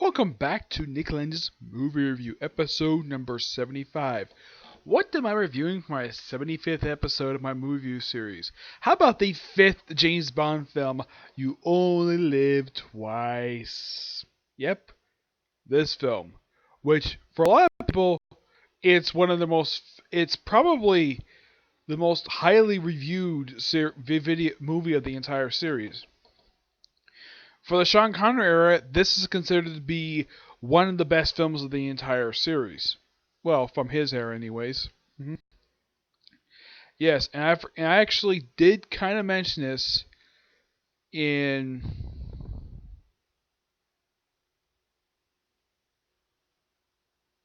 Welcome back to Nick Lenz's movie review, episode number 75. What am I reviewing for my 75th episode of my movie review series? How about the 5th James Bond film, You Only Live Twice? Yep, this film. Which, for a lot of people, it's probably the most highly reviewed video movie of the entire series. For the Sean Connery era, this is considered to be one of the best films of the entire series. Well, from his era, anyways. Yes, and I actually did kind of mention this in.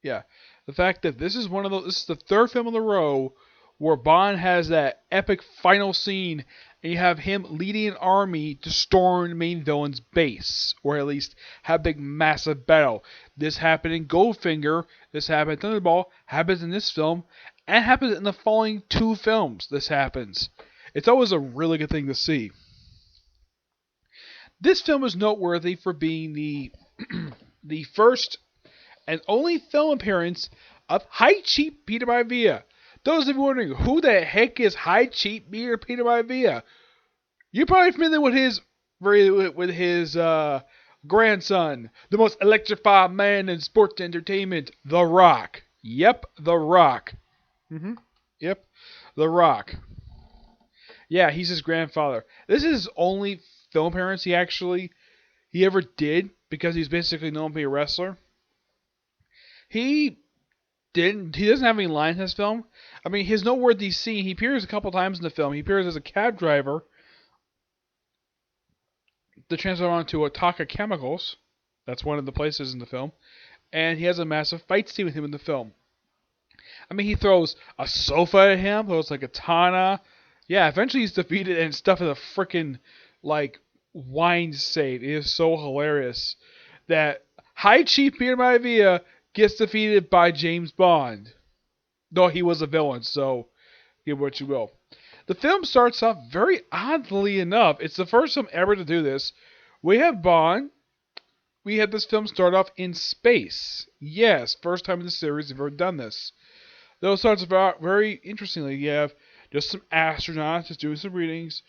Yeah, the fact that this is the third film in a row where Bond has that epic final scene, and you have him leading an army to storm the main villain's base, or at least have a big massive battle. This happened in Goldfinger, this happened in Thunderball, happens in this film, and happens in the following two films. This happens. It's always a really good thing to see. This film is noteworthy for being the the first and only film appearance of High Cheap Peter Maivia. Those of you wondering who the heck is High Cheap Peter Maivia, you're probably familiar with his grandson, the most electrified man in sports entertainment, The Rock. Yep, The Rock. Yep, The Rock. Yeah, he's his grandfather. This is his only film appearance he ever did, because he's basically known to be a wrestler. He doesn't have any lines in this film. I mean, his noteworthy scene, he appears a couple times in the film. He appears as a cab driver to transfer on to Otaka Chemicals. That's one of the places in the film. And he has a massive fight scene with him in the film. I mean, he throws a sofa at him, throws like a katana. Yeah, eventually he's defeated and stuff in a freaking, like, wine safe. It is so hilarious that High Chief Peter Maivia gets defeated by James Bond. Though he was a villain, so give what you will. The film starts off very oddly enough. It's the first film ever to do this. We have Bond. We have this film start off in space. Yes, first time in the series we've ever done this. Though it starts out very interestingly. You have just some astronauts just doing some readings,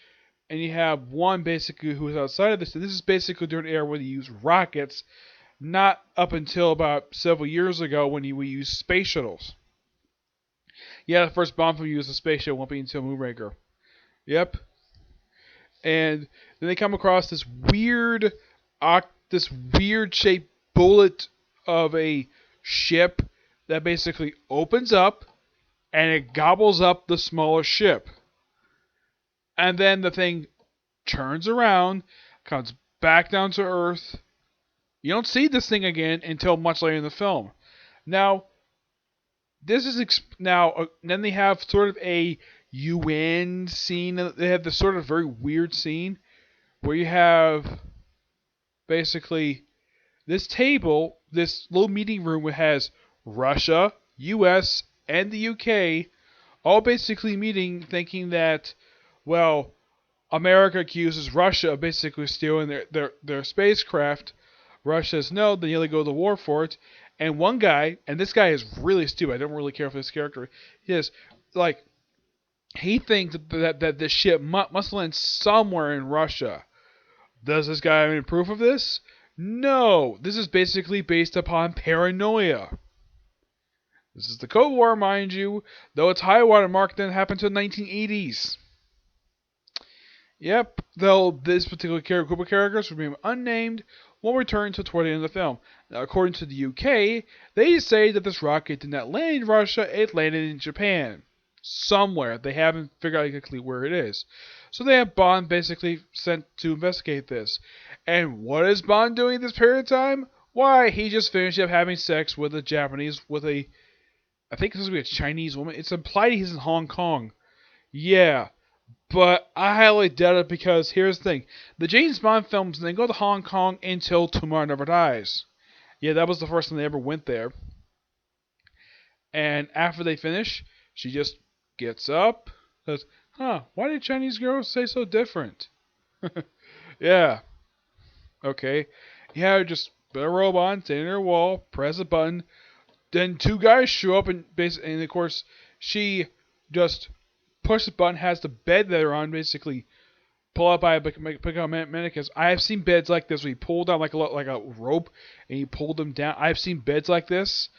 and you have one basically who is outside of this. And this is basically during the era where they use rockets, not up until about several years ago when we used space shuttles. Yeah, the first Bond film used a space shuttle won't be until Moonraker. Yep. And then they come across this weird shaped bullet of a ship that basically opens up and it gobbles up the smaller ship. And then the thing turns around, comes back down to Earth. You don't see this thing again until much later in the film. Now, then they have sort of a UN scene. They have this sort of very weird scene where you have basically this table, this little meeting room, which has Russia, US, and the UK all basically meeting, thinking that, well, America accuses Russia of basically stealing their spacecraft. Russia says no, they nearly go to war for it. And one guy, and this guy is really stupid, I don't really care for this character, he thinks that this ship must land somewhere in Russia. Does this guy have any proof of this? No, this is basically based upon paranoia. This is the Cold War, mind you, though its high water mark didn't happen until the 1980s. Yep, though this particular group of characters remain unnamed, will return to toward the end of the film. Now, according to the UK, they say that this rocket did not land in Russia, it landed in Japan. Somewhere. They haven't figured out exactly where it is. So they have Bond basically sent to investigate this. And what is Bond doing this period of time? Why, he just finished up having sex with I think this would be a Chinese woman. It's implied he's in Hong Kong. Yeah. But I highly doubt it, because here's the thing. The James Bond films, they go to Hong Kong until Tomorrow Never Dies. Yeah, that was the first time they ever went there. And after they finish, she just gets up, says, why did Chinese girls say so different? Yeah. Okay. Yeah, just put a robe on, stand near a wall, press a button. Then two guys show up and of course she just pushes the button, has the bed that they're on basically pull up by mannequins. I have seen beds like this where you pull down like a rope and you pull them down. I've seen beds like this,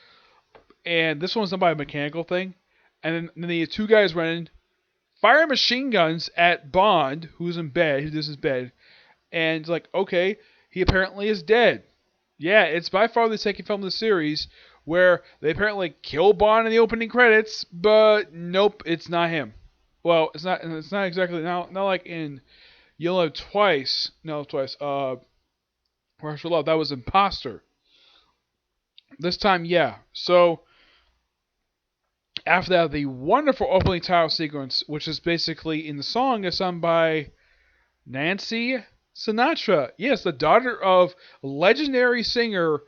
and this one's done by a mechanical thing. And then the two guys running, fire machine guns at Bond, who's in bed, who does his bed, and it's like, okay, he apparently is dead. Yeah, it's by far the second film in the series where they apparently kill Bond in the opening credits, but nope, it's not him. Well, it's not exactly not like in You'll Live Twice. No, twice. Rush for Love. That was Imposter. This time, yeah. So after that, the wonderful opening title sequence, which is basically in the song, is sung by Nancy Sinatra. Yes, the daughter of legendary singer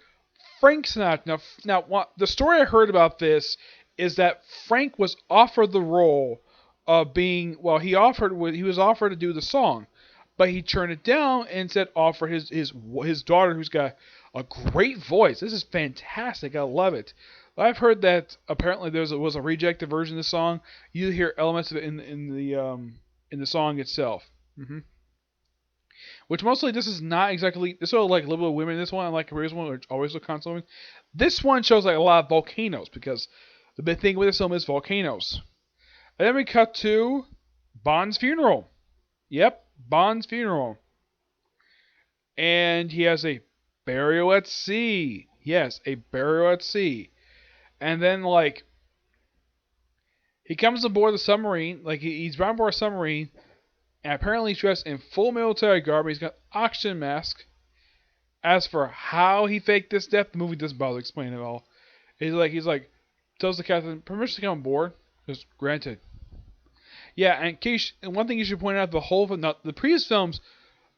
Frank Sinatra. Now, the story I heard about this is that Frank was offered the role of being, well, he was offered to do the song, but he turned it down and said offer his daughter, who's got a great voice. This is fantastic. I love it. I've heard that apparently there was a rejected version of the song. You hear elements of it in the song itself. Which mostly this is not exactly, this is like a little bit of women in this one, unlike the previous one, which always look constantly. This one shows like a lot of volcanoes because the big thing with this film is volcanoes. And then we cut to Bond's funeral. Yep, Bond's funeral. And he has a burial at sea. Yes, a burial at sea. And then, like, he comes aboard the submarine. Like, he's brought aboard a submarine. And apparently he's dressed in full military garb. He's got an oxygen mask. As for how he faked this death, the movie doesn't bother explaining it all. He's like, tells the captain, permission to come on board. Just granted. Yeah, and one thing you should point out, the previous films,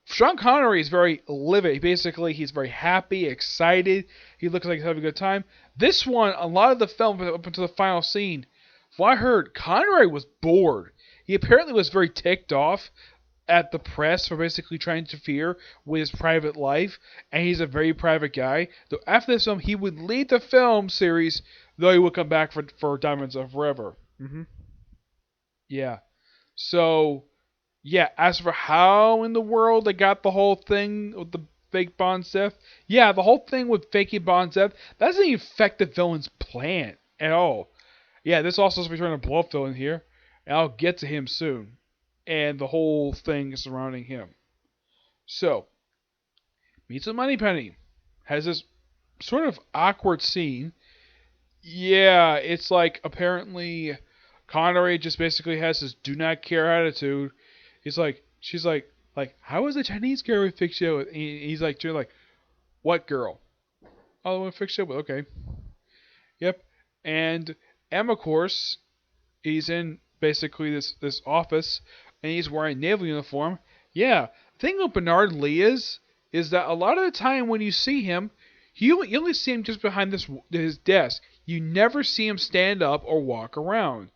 Sean Connery is very livid. Basically, he's very happy, excited. He looks like he's having a good time. This one, a lot of the film, up until the final scene, from what I heard, Connery was bored. He apparently was very ticked off at the press for basically trying to interfere with his private life, and he's a very private guy. So after this film, he would leave the film series, though he would come back for Diamonds Are Forever. Yeah. So, yeah, as for how in the world they got the whole thing with the fake Bond's death, yeah, the whole thing with faking Bond's death, that doesn't even affect the villain's plan at all. Yeah, this also is returning a blow-up villain here, and I'll get to him soon, and the whole thing surrounding him. So, meets with Moneypenny, has this sort of awkward scene. Yeah, it's like apparently Connery just basically has this do not care attitude. She's like, how is the Chinese girl we fixed you with? And he's like, what girl? Oh, the one fixed you with. Okay. Yep. And M, of course, he's in basically this office, and he's wearing naval uniform. Yeah. The thing with Bernard Lee is that a lot of the time when you see him, you only see him just behind his desk. You never see him stand up or walk around.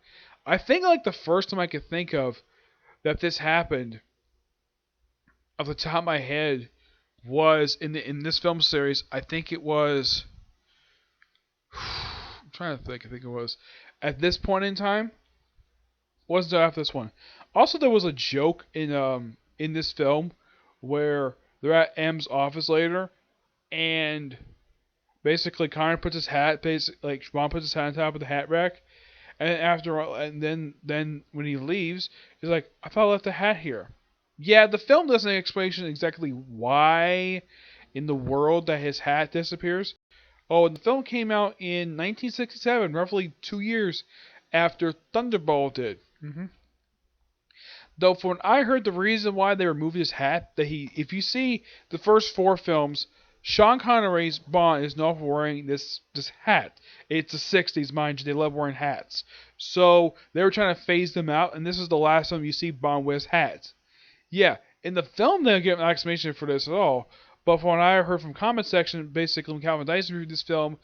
I think like the first time I could think of that this happened, off the top of my head, was in this film series. I think it was. I'm trying to think. I think it was at this point in time. Wasn't after this one. Also, there was a joke in this film where they're at M's office later, and basically Connor puts his hat, Bond puts his hat on top of the hat rack. And then when he leaves, he's like, I thought I left the hat here. Yeah, the film doesn't explain exactly why in the world that his hat disappears. Oh, and the film came out in 1967, roughly 2 years after Thunderball did. Though, from what I heard, the reason why they removed his hat, if you see the first 4 films, Sean Connery's Bond is known for wearing this hat. It's the 60s, mind you. They love wearing hats. So they were trying to phase them out, and this is the last time you see Bond wears hats. Yeah, in the film they don't give an explanation for this at all. But from what I heard from comment section, basically when Calvin Dyson reviewed this film,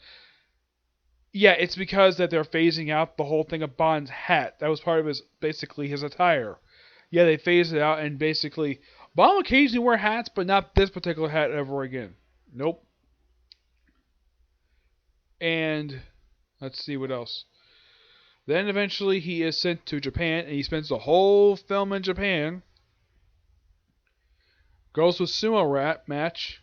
yeah, it's because that they're phasing out the whole thing of Bond's hat. That was part of his attire. Yeah, they phased it out, and basically Bond will occasionally wear hats, but not this particular hat ever again. Nope. And let's see what else. Then eventually he is sent to Japan, and he spends the whole film in Japan. Goes to a sumo match,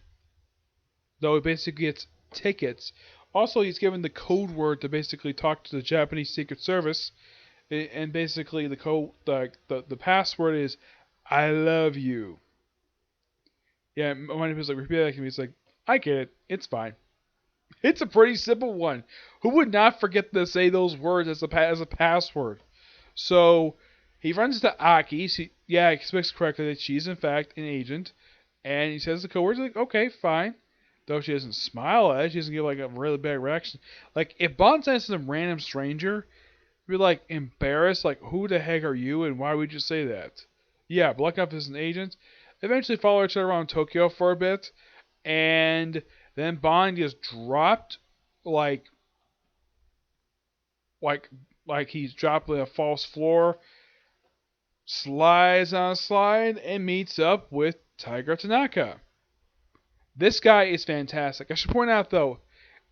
though he basically gets tickets. Also, he's given the code word to basically talk to the Japanese Secret Service, and basically the password is "I love you." Yeah, when he was like, repeat that to me, he's like, "I get it. It's fine." It's a pretty simple one. Who would not forget to say those words as a password? So he runs to Aki. He expects correctly that she's in fact an agent, and he says the code words. Like, okay, fine. Though she doesn't smile at it, she doesn't give like a really bad reaction. Like if Bond says to some random stranger, you'd be like embarrassed. Like who the heck are you, and why would you say that? Yeah, Blackout is an agent. Eventually follow each other around Tokyo for a bit, and then Bond gets dropped like like he's dropped on a false floor, slides on a slide, and meets up with Tiger Tanaka. This guy is fantastic. I should point out though,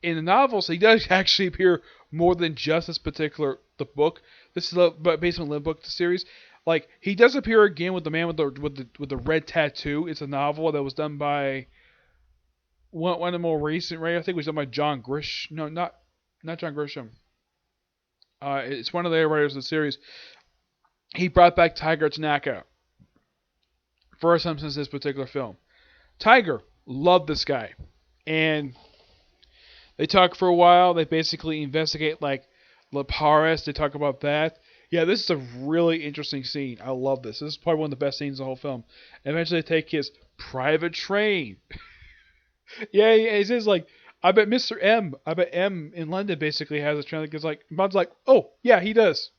in the novels he does actually appear more than just this particular the book. This is based on the book, the series. Like he does appear again with the man with the red tattoo. It's a novel that was done by one of the more recent, right? I think it was done by John Grisham. No, not John Grisham. It's one of the writers of the series. He brought back Tiger Tanaka. First time since this particular film. Tiger loved this guy. And they talk for a while. They basically investigate like La Paris. They talk about that. Yeah, this is a really interesting scene. I love this. This is probably one of the best scenes in the whole film. And eventually they take his private train. Yeah, he says like, I bet M in London basically has a train that gets like, Bond's like, oh, yeah, he does.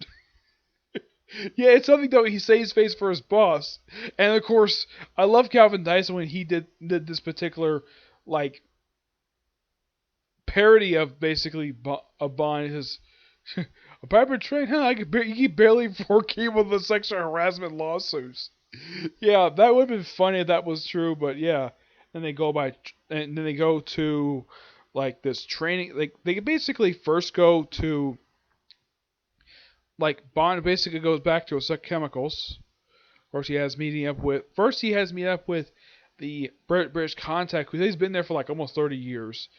Yeah, it's something though he saves face for his boss. And of course, I love Calvin Dyson when he did this particular, like, parody of basically a Bond. His, a private train, huh? You keep barely working with the sexual harassment lawsuits. Yeah, that would have been funny if that was true, but yeah. Then they go to like this training. Like they basically first go to like Bond basically goes back to Osaka Chemicals. First he has meeting up with the British contact who's been there for like almost 30 years.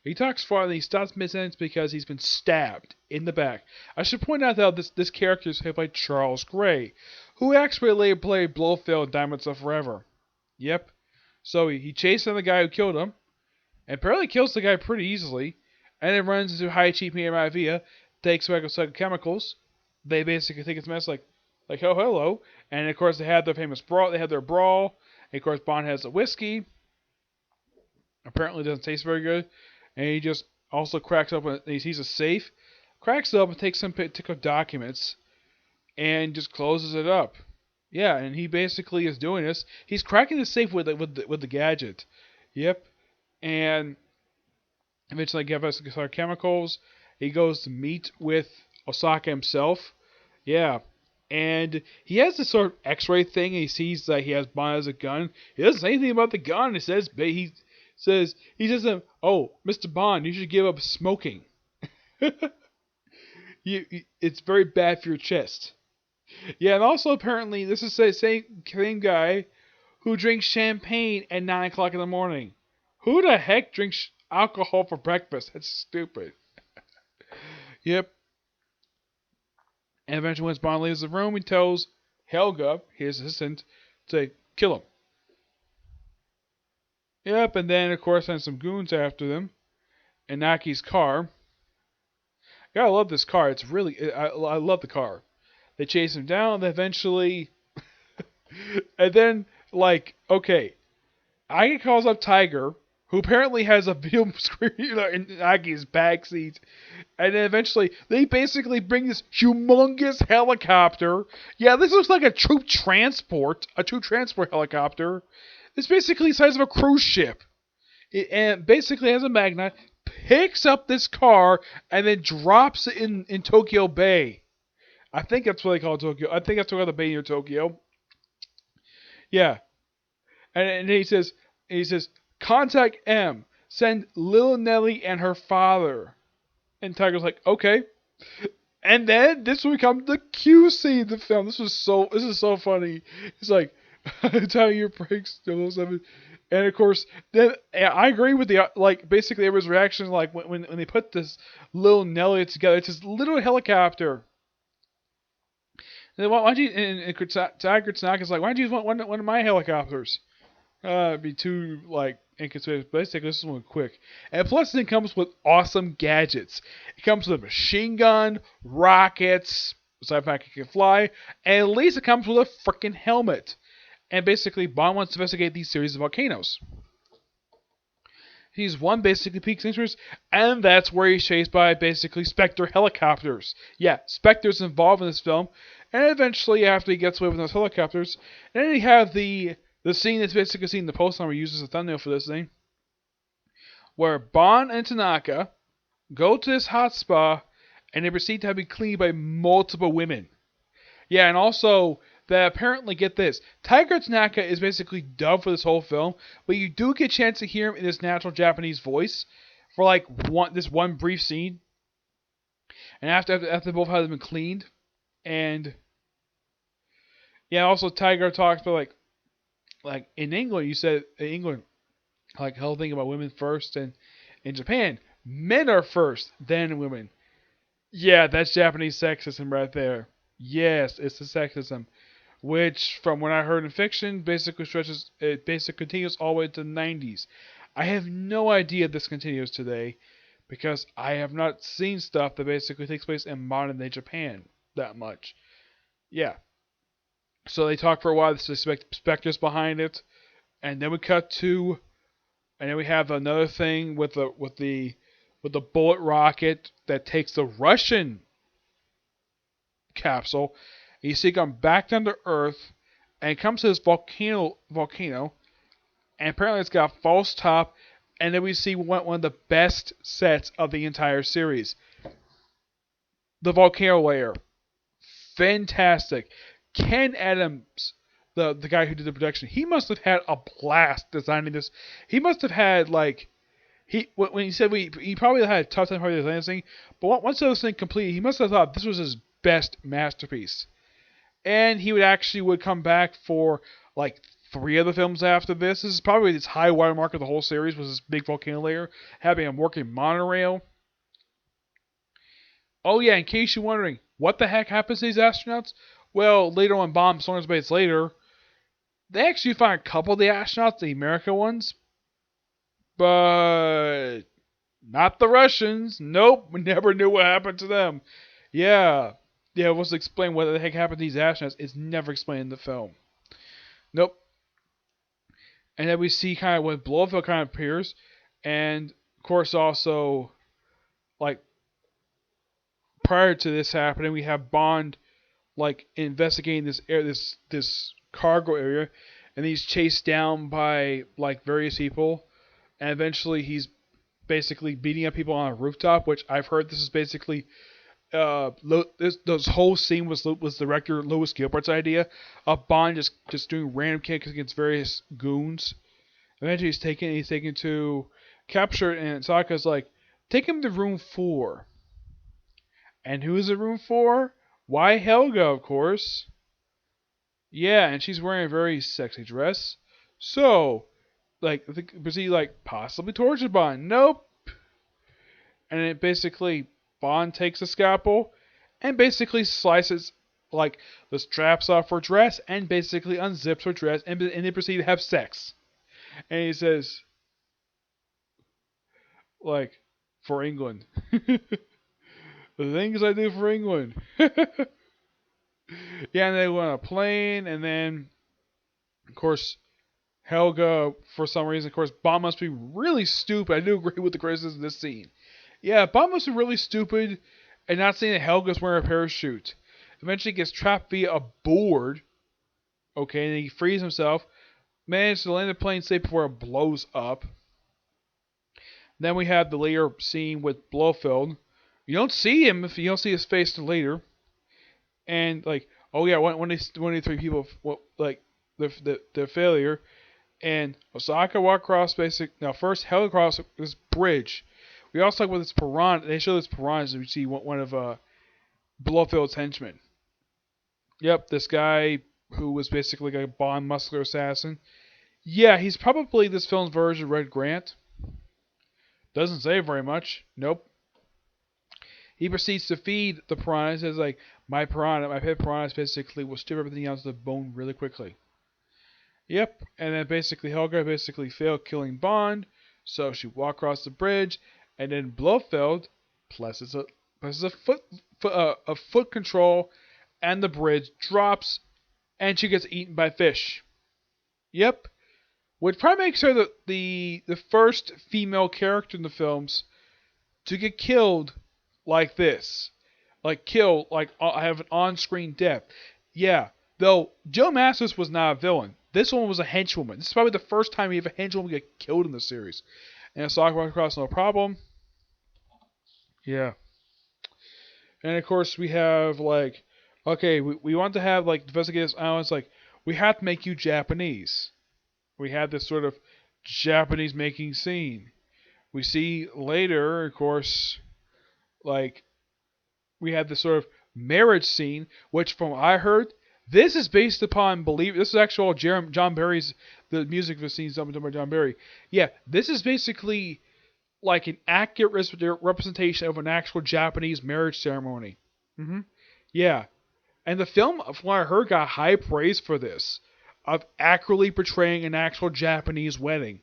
He talks far and he stops mid-sentence because he's been stabbed in the back. I should point out that this character is played by Charles Gray, who actually later played Blofeld in Diamonds Are Forever. Yep. So he chased down the guy who killed him, and apparently kills the guy pretty easily, and then runs into High Chief Miramavia, takes back Osaka Chemicals. They basically think it's a mess like oh hello, and of course they had their famous brawl. They had their brawl. And of course Bond has a whiskey. Apparently it doesn't taste very good, and he just also cracks up and he sees a safe, cracks it up and takes some particular documents, and just closes it up. Yeah, and he basically is doing this. He's cracking the safe with the gadget. Yep. And eventually get us chemicals. He goes to meet with Osaka himself. Yeah. And he has this sort of X-ray thing. And he sees that he has Bond as a gun. He doesn't say anything about the gun. He says, "Oh, Mr. Bond, you should give up smoking. It's very bad for your chest." Yeah, and also apparently this is the same guy who drinks champagne at 9 o'clock in the morning. Who the heck drinks alcohol for breakfast? That's stupid. Yep. And eventually once Bond leaves the room, he tells Helga, his assistant, to kill him. Yep, and then of course sends some goons after them. And Naki's car. Yeah, I love this car. It's really, I love the car. They chase him down, and eventually, and then, like, okay, Aki calls up Tiger, who apparently has a video screen in Aki's backseat, and then eventually, they basically bring this humongous helicopter. Yeah, this looks like a troop transport helicopter. It's basically the size of a cruise ship. And basically has a magnet, picks up this car, and then drops it in Tokyo Bay. I think that's what they call Tokyo. I think that's what they call the bay near Tokyo. Yeah. And he says, contact M. Send Lil Nelly and her father. And Tiger's like, okay. And then this will become the Q scene of the film. This is so funny. It's like, Tiger your breaks 007. And of course, then I agree with the like basically everyone's reaction like when they put this little Nelly together. It's this little helicopter. And then why don't you? And Tiger Tanaka's like, why don't you use one of my helicopters? It'd be too like inconspicuous. Basically, this one quick. And plus, it comes with awesome gadgets. It comes with a machine gun, rockets, aside from it can fly, and at least it comes with a freaking helmet. And basically, Bond wants to investigate these series of volcanoes. He's one basically peak interest, and that's where he's chased by basically Spectre helicopters. Yeah, Spectre's involved in this film, and eventually, after he gets away with those helicopters, and then you have the scene that's basically seen in the poster we use as a thumbnail for this thing, where Bond and Tanaka go to this hot spa, and they proceed to have it cleaned by multiple women. Yeah, and also, that apparently, get this, Tiger Tanaka is basically dubbed for this whole film, but you do get a chance to hear him in his natural Japanese voice for like this one brief scene. And after both have been cleaned, and yeah, also Tiger talks about like in England, you said in England, like whole thing about women first, and in Japan, men are first, then women. Yeah, that's Japanese sexism right there. Yes, it's the sexism, which from what I heard in fiction, basically continues all the way to the 90s. I have no idea if this continues today, because I have not seen stuff that basically takes place in modern day Japan that much. Yeah. So they talk for a while. There's Spectres behind it, and then we cut to, and then we have another thing with the bullet rocket that takes the Russian capsule. You see it come back down to Earth, and it comes to this volcano, and apparently it's got a false top, and then we see one of the best sets of the entire series. The volcano layer. Fantastic. Ken Adams, the guy who did the production, he must have had a blast designing this. He must have had when he said he probably had a tough time designing this thing, but once this thing completed, he must have thought this was his best masterpiece. And he would come back for like 3 other films after this. This is probably his high watermark of the whole series, was this big volcano layer, having a working monorail. Oh yeah, in case you're wondering, what the heck happens to these astronauts? Well, later on, Bomb Storm Space later, they actually find a couple of the astronauts, the American ones, but not the Russians. Nope, we never knew what happened to them. Yeah, it was explained what the heck happened to these astronauts. It's never explained in the film. Nope. And then we see kind of when Blofeld kind of appears, and of course also, like, prior to this happening, we have Bond like investigating this cargo area, and he's chased down by like various people, and eventually he's basically beating up people on a rooftop, which I've heard this is basically this whole scene was director Lewis Gilbert's idea of Bond just doing random kicks against various goons. Eventually he's taken to capture, and Sokka's like, take him to room 4. And who is in room 4? Why, Helga, of course. Yeah, and she's wearing a very sexy dress. So, was he possibly tortured Bond? Nope. And it basically, Bond takes a scalpel and basically slices the straps off her dress and basically unzips her dress, and they proceed to have sex. And he says, for England. The things I do for England. Yeah, and they went on a plane, and then, of course, Helga, for some reason, of course, Bond must be really stupid. I do agree with the criticism of this scene. Yeah, Bond must be really stupid and not seeing that Helga's wearing a parachute. Eventually gets trapped via a board. Okay, and he frees himself. Manages to land the plane safe before it blows up. Then we have the later scene with Blofeld. You don't see him if you don't see his face till later. And oh yeah, one of the 3 people, their failure, and Osaka walked across first Helga across this bridge, We also like with this piranha. They show this piranha. We see one of Blofeld's henchmen. Yep, this guy who was basically like a Bond muscular assassin. Yeah, he's probably this film's version of Red Grant. Doesn't say very much. Nope. He proceeds to feed the piranha. He says like, my pet piranhas basically will strip everything else to the bone really quickly. Yep, and then basically Helga basically failed killing Bond, so she walked across the bridge, and then Blofeld presses a foot control, and the bridge drops, and she gets eaten by fish. Yep, which probably makes her the first female character in the films to get killed like this, like have an on-screen death. Yeah, though Joe Masters was not a villain. This one was a henchwoman. This is probably the first time we have a henchwoman get killed in the series. And so I walked across no problem. Yeah. And of course we have like, okay, we want to have like investigators. It's like we have to make you Japanese. We have this sort of Japanese making scene. We see later, of course, like we have this sort of marriage scene, which from what I heard, this is based upon this is actual John Barry's the music of the scene done by John Barry. Yeah, this is basically like an accurate representation of an actual Japanese marriage ceremony. Yeah, and the film, from what I heard, got high praise for this, of accurately portraying an actual Japanese wedding.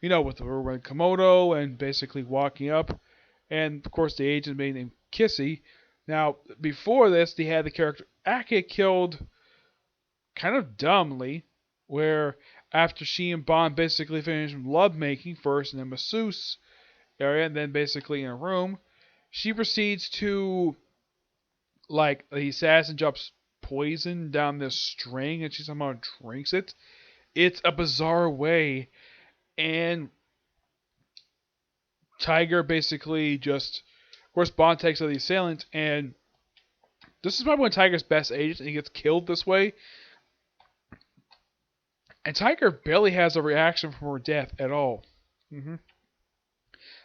You know, with the kimono and basically walking up, and of course the agent named Kissy. Now, before this, they had the character Aki killed kind of dumbly, where after she and Bond basically finished lovemaking first in a masseuse area, and then basically in a room, she proceeds to, like, the assassin drops poison down this string, and she somehow drinks it. It's a bizarre way, and Tiger basically just, of course, Bond takes out the assailant, and this is probably one of Tiger's best agents, and he gets killed this way. And Tiger barely has a reaction from her death at all.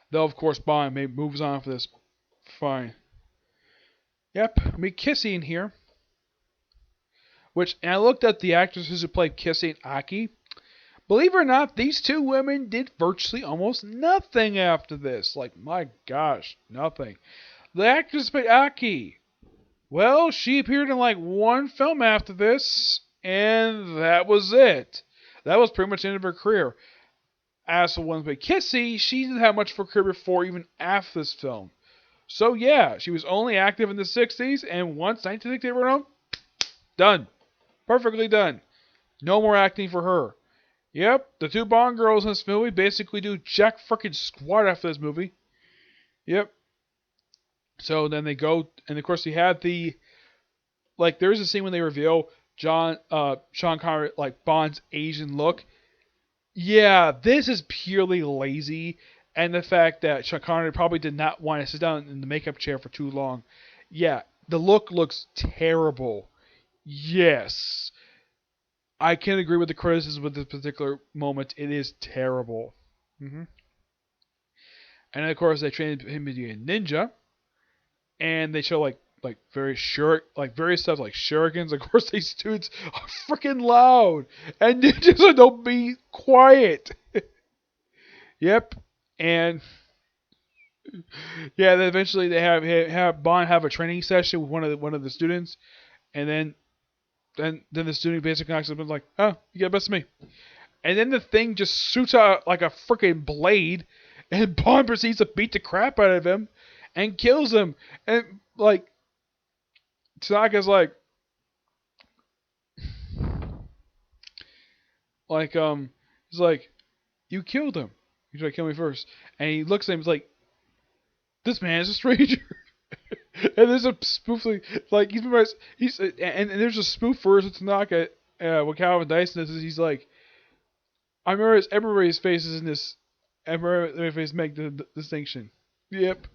Though, of course, Bond moves on for this. Fine. Yep, meet Kissy in here. And I looked at the actresses who played Kissy and Aki. Believe it or not, these two women did virtually almost nothing after this. Like, my gosh, nothing. The actress played Aki. Well, she appeared in like one film after this, and that was it. That was pretty much the end of her career. As for one played Kissy, she didn't have much of a career before, even after this film. So yeah, she was only active in the 60s, and once 1968 went on, done. Perfectly done. No more acting for her. Yep, the two Bond girls in this movie basically do jack frickin' squat after this movie. Yep. So then they go, and of course you have there's a scene when they reveal Sean Connery, like Bond's Asian look. Yeah, this is purely lazy, and the fact that Sean Connery probably did not want to sit down in the makeup chair for too long. Yeah, the look looks terrible. Yes. I can agree with the criticism with this particular moment. It is terrible. And of course they train him to be a ninja. And they show like various stuff like shurikens. Of course, these students are freaking loud, and ninjas are don't be quiet. Yep, and yeah, then eventually they have Bond have a training session with one of the students, and then the student basically knocks him and like, oh, you get the best of me, and then the thing just shoots out like a freaking blade, and Bond proceeds to beat the crap out of him. And kills him. And, like, Tanaka's like, he's like, you killed him. You tried to kill me first. And he looks at him, he's like, this man is a stranger. And there's a spoof, like, and there's a spoof version of Tanaka, with Calvin Dyson, he's like, I remember everybody's faces in this, everybody's make the distinction. Yep.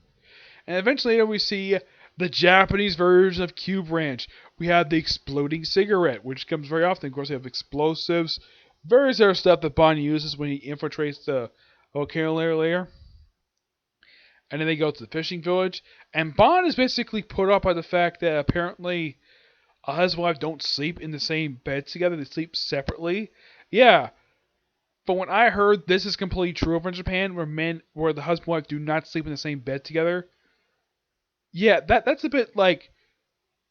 And eventually we see the Japanese version of Q Branch. We have the exploding cigarette, which comes very often. Of course, we have explosives, various other stuff that Bond uses when he infiltrates the volcano layer. and then they go to the fishing village. And Bond is basically put up by the fact that apparently a husband and wife don't sleep in the same bed together; they sleep separately. Yeah, but when I heard this is completely true over in Japan, where the husband and wife do not sleep in the same bed together. Yeah, that's a bit like,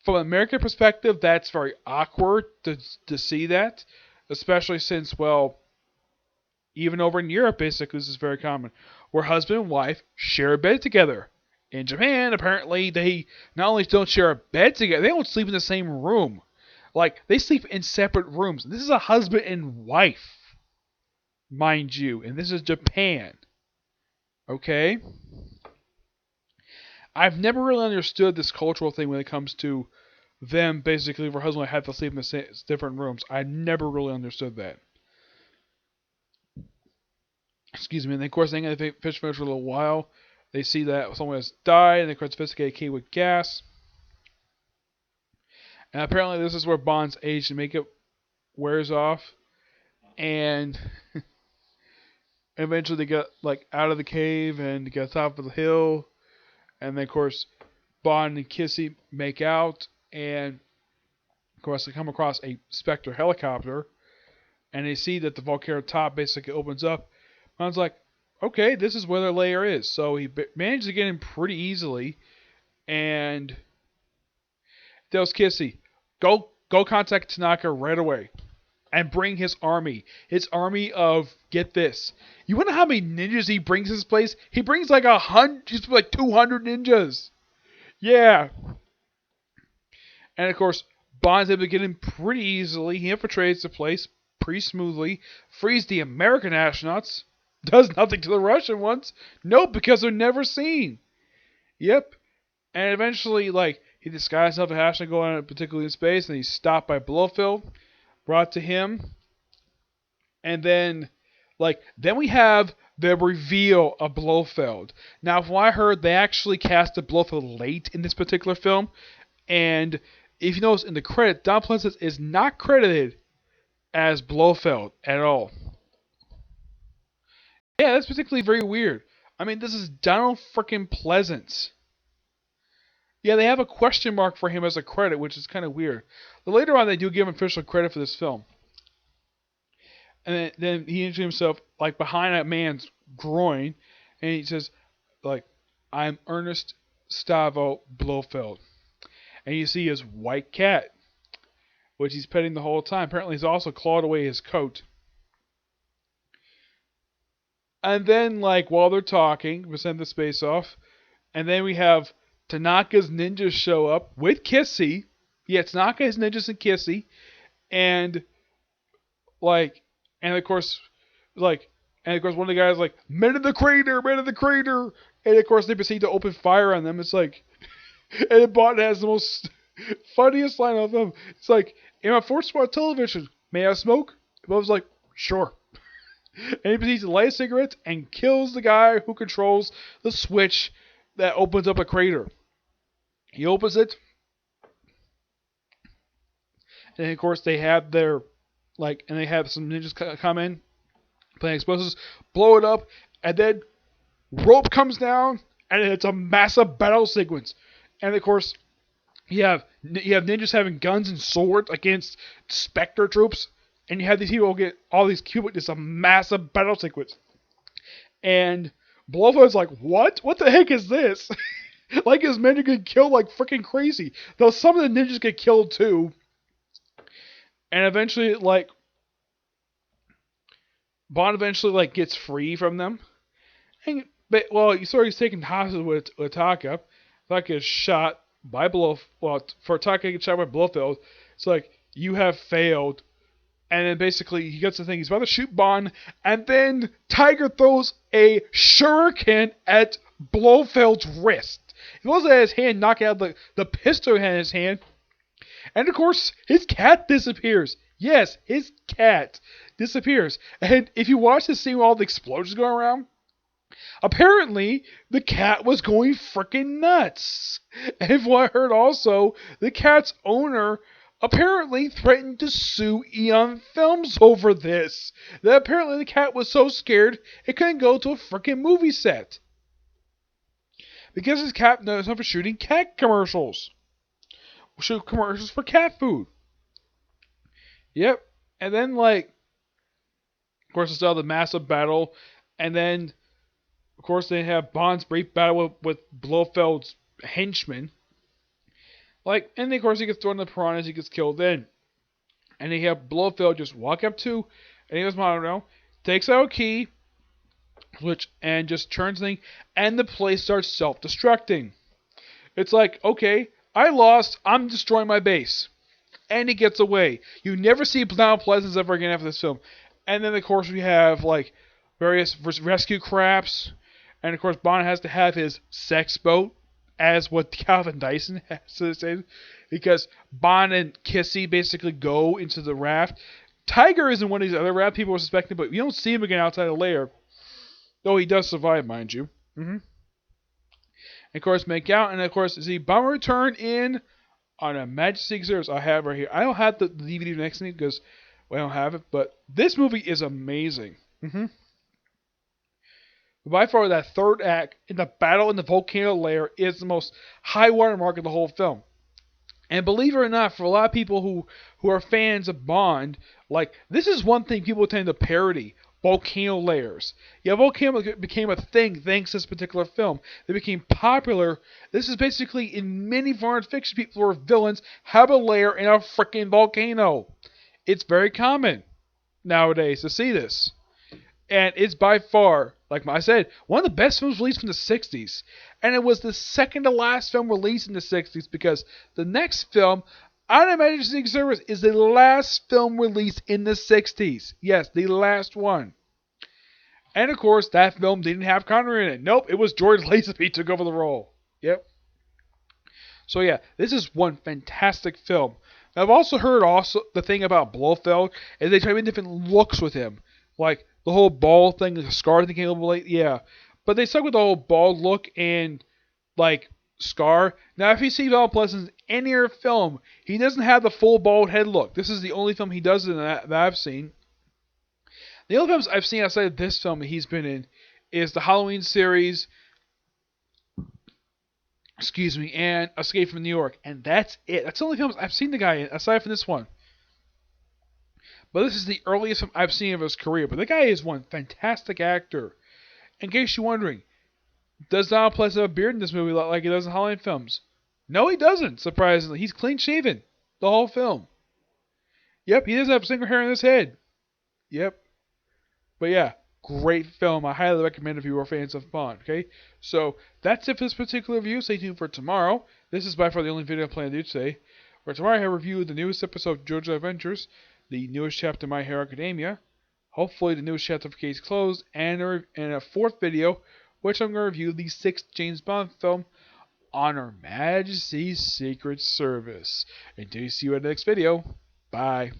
from an American perspective, that's very awkward to see that, especially since, well, even over in Europe, basically, this is very common, where husband and wife share a bed together. In Japan, apparently, they not only don't share a bed together, they don't sleep in the same room. Like, they sleep in separate rooms. This is a husband and wife, mind you, and this is Japan. Okay? I've never really understood this cultural thing when it comes to them basically, for husband and wife have to sleep in the different rooms. I never really understood that. Excuse me. And of course, they hang the fish for a little while. They see that someone has died, and they could sophisticated key with gas. And apparently, this is where Bond's age and makeup wears off, and eventually they get like out of the cave and get to the top of the hill, and then of course, Bond and Kissy make out, and of course they come across a Spectre helicopter, and they see that the volcano top basically opens up. Bond's like, okay, this is where their lair is. So he managed to get in pretty easily, and tells Kissy, go contact Tanaka right away, and bring his army. His army of, get this, you wonder how many ninjas he brings to this place? He brings like 200 ninjas. Yeah. And of course, Bond's able to get in pretty easily. He infiltrates the place pretty smoothly, frees the American astronauts. Does nothing to the Russian ones. Nope, because they're never seen. Yep. And eventually, like, he disguises himself as astronaut going particularly in space, and he's stopped by Blofeld, brought to him. And then, then we have the reveal of Blofeld. Now, from what I heard, they actually casted Blofeld late in this particular film. And if you notice in the credit, Don Pleasance is not credited as Blofeld at all. Yeah, that's particularly very weird. I mean, this is Donald frickin' Pleasance. Yeah, they have a question mark for him as a credit, which is kind of weird. But later on, they do give him official credit for this film. And then he introduces himself, like, behind a man's groin, and he says, like, I'm Ernest Stavo Blofeld. And you see his white cat, which he's petting the whole time. Apparently, he's also clawed away his coat. And then, like, while they're talking, we send the space off. And then we have Tanaka's ninjas show up with Kissy. Yeah, Tanaka's ninjas and Kissy. And, like, and of course, one of the guys, like, men in the crater, men in the crater. And of course, they proceed to open fire on them. It's like, and then Bond has the most funniest line of them. It's like, in my 4-spot television, may I smoke? Bond's like, sure. And he proceeds to light a cigarette and kills the guy who controls the switch that opens up a crater. He opens it. And of course they have their, and they have some ninjas come in, plant explosives, blow it up, and then rope comes down, and it's a massive battle sequence. And of course, you have ninjas having guns and swords against Spectre troops. And you have these people get all these Cuban. It's a massive battle sequence. And Blofeld's like, what? What the heck is this? Like his men are getting killed like freaking crazy. Though some of the ninjas get killed too. And eventually, Bond eventually, gets free from them. And, he's taken hostage with Taka. Taka is shot by for Taka to get shot by Blofeld. It's like, you have failed. And then basically he gets the thing. He's about to shoot Bond. And then Tiger throws a shuriken at Blofeld's wrist. He blows it at his hand, knocking out the pistol in his hand. And of course, his cat disappears. Yes, his cat disappears. And if you watch the scene with all the explosions going around, apparently the cat was going freaking nuts. And if what I heard also, the cat's owner apparently threatened to sue Eon Films over this. That apparently the cat was so scared it couldn't go to a freaking movie set. Because his cat knows for shooting cat commercials. Shoot commercials for cat food. Yep. And then, like, of course, it's all the massive battle. And then, of course, they have Bond's brief battle with Blofeld's henchmen. Like, and then, of course, he gets thrown in the piranhas, he gets killed then. And they have Blofeld just walk up to Enigma's Mono, takes out a key, and just turns the thing, and the place starts self-destructing. It's like, okay, I lost, I'm destroying my base. And he gets away. You never see Donald Pleasance ever again after this film. And then, of course, we have, like, various rescue crafts. And, of course, Bond has to have his sex boat, as what Calvin Dyson has to say. Because Bond and Kissy basically go into the raft. Tiger isn't one of these other raft people were suspecting, but you don't see him again outside the lair. Though he does survive, mind you. And, of course, make out. And, of course, see Bond return in on a Majesty Exhibits I have right here. I don't have the DVD next to me because I don't have it, but this movie is amazing. By far, that third act in the battle in the volcano lair is the most high watermark of the whole film. And believe it or not, for a lot of people who are fans of Bond, like, this is one thing people tend to parody. Volcano layers. Yeah, volcano became a thing thanks to this particular film. They became popular. This is basically in many foreign fiction, people who are villains have a lair in a freaking volcano. It's very common nowadays to see this. And it's by far, like I said, one of the best films released from the 60s. And it was the second to last film released in the 60s because the next film, On Her Majesty's Service, is the last film released in the 60s. Yes, the last one. And of course, that film didn't have Connery in it. Nope, it was George Lazenby who took over the role. Yep. So yeah, this is one fantastic film. Now, I've also heard the thing about Blofeld is they try to make different looks with him. Like the whole bald thing, the scar thing came a little late. Yeah. But they stuck with the whole bald look and like scar. Now, if you see Donald Pleasance in any other film, he doesn't have the full bald head look. This is the only film he does in that I've seen. The only films I've seen outside of this film that he's been in is the Halloween series, and Escape from New York. And that's it. That's the only films I've seen the guy in, aside from this one. But this is the earliest film I've seen of his career. But the guy is one fantastic actor. In case you're wondering, does Donald Pleasance have a beard in this movie like he does in Halloween films? No, he doesn't, surprisingly. He's clean shaven the whole film. Yep, he doesn't have a single hair on his head. Yep. But yeah, great film. I highly recommend if you are fans of Bond. Okay, so that's it for this particular review. Stay tuned for tomorrow. This is by far the only video I plan to do today. For tomorrow, I have reviewed the newest episode of JoJo's Adventures, the newest chapter of My Hero Academia, hopefully the newest chapter of Case Closed, and a fourth video, which I'm going to review the 6th James Bond film, On Her Majesty's Secret Service. Until you see you in the next video, bye.